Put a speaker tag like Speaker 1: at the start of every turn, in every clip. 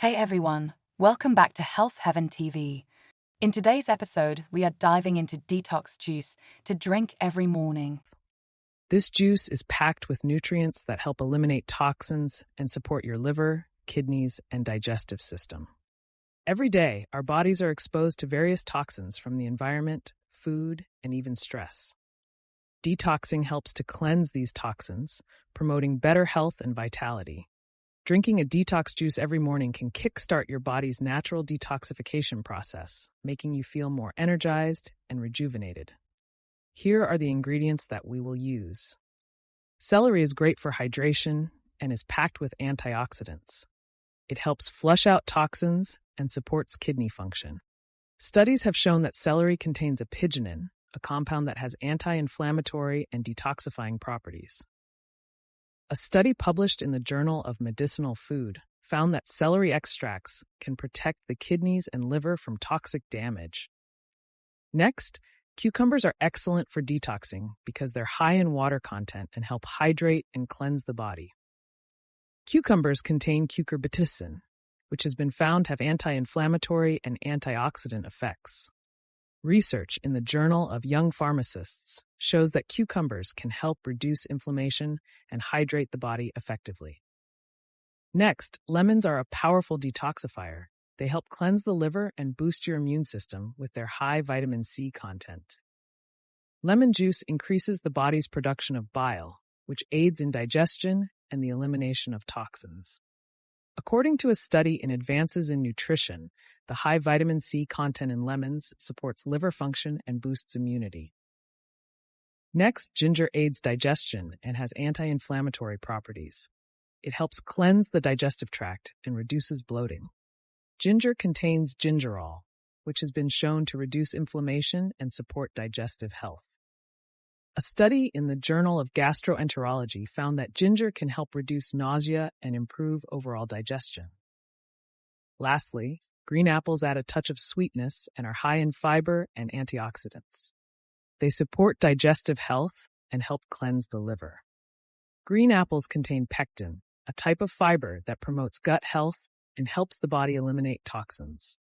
Speaker 1: Hey everyone, welcome back to Health Heaven TV. In today's episode, we are diving into detox juice to drink every morning.
Speaker 2: This juice is packed with nutrients that help eliminate toxins and support your liver, kidneys, and digestive system. Every day, our bodies are exposed to various toxins from the environment, food, and even stress. Detoxing helps to cleanse these toxins, promoting better health and vitality. Drinking a detox juice every morning can kickstart your body's natural detoxification process, making you feel more energized and rejuvenated. Here are the ingredients that we will use. Celery is great for hydration and is packed with antioxidants. It helps flush out toxins and supports kidney function. Studies have shown that celery contains apigenin, a compound that has anti-inflammatory and detoxifying properties. A study published in the Journal of Medicinal Food found that celery extracts can protect the kidneys and liver from toxic damage. Next, cucumbers are excellent for detoxing because they're high in water content and help hydrate and cleanse the body. Cucumbers contain cucurbitacin, which has been found to have anti-inflammatory and antioxidant effects. Research in the Journal of Young Pharmacists shows that cucumbers can help reduce inflammation and hydrate the body effectively. Next, lemons are a powerful detoxifier. They help cleanse the liver and boost your immune system with their high vitamin C content. Lemon juice increases the body's production of bile, which aids in digestion and the elimination of toxins. According to a study in Advances in Nutrition, the high vitamin C content in lemons supports liver function and boosts immunity. Next, ginger aids digestion and has anti-inflammatory properties. It helps cleanse the digestive tract and reduces bloating. Ginger contains gingerol, which has been shown to reduce inflammation and support digestive health. A study in the Journal of Gastroenterology found that ginger can help reduce nausea and improve overall digestion. Lastly, green apples add a touch of sweetness and are high in fiber and antioxidants. They support digestive health and help cleanse the liver. Green apples contain pectin, a type of fiber that promotes gut health and helps the body eliminate toxins.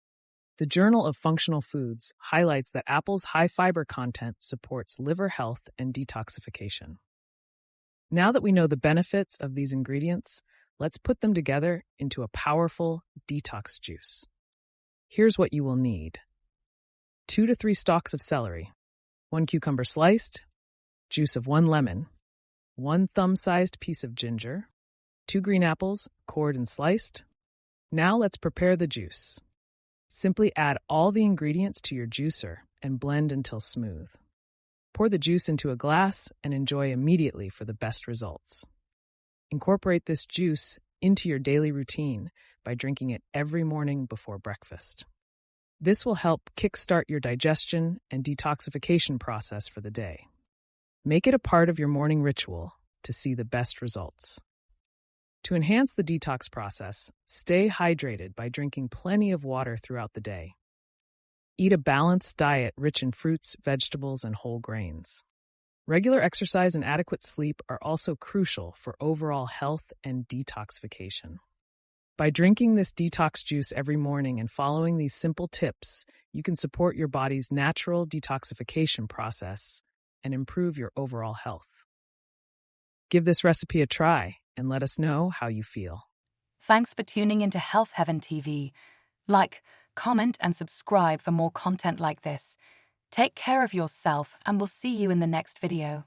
Speaker 2: The Journal of Functional Foods highlights that apples' high fiber content supports liver health and detoxification. Now that we know the benefits of these ingredients, let's put them together into a powerful detox juice. Here's what you will need: 2 to 3 stalks of celery, 1 cucumber sliced, juice of 1 lemon, 1 thumb-sized piece of ginger, 2 green apples, cored and sliced. Now let's prepare the juice. Simply add all the ingredients to your juicer and blend until smooth. Pour the juice into a glass and enjoy immediately for the best results. Incorporate this juice into your daily routine by drinking it every morning before breakfast. This will help kickstart your digestion and detoxification process for the day. Make it a part of your morning ritual to see the best results. To enhance the detox process, stay hydrated by drinking plenty of water throughout the day. Eat a balanced diet rich in fruits, vegetables, and whole grains. Regular exercise and adequate sleep are also crucial for overall health and detoxification. By drinking this detox juice every morning and following these simple tips, you can support your body's natural detoxification process and improve your overall health. Give this recipe a try and let us know how you feel.
Speaker 1: Thanks for tuning into Health Heaven TV. Like, comment, and subscribe for more content like this. Take care of yourself, and we'll see you in the next video.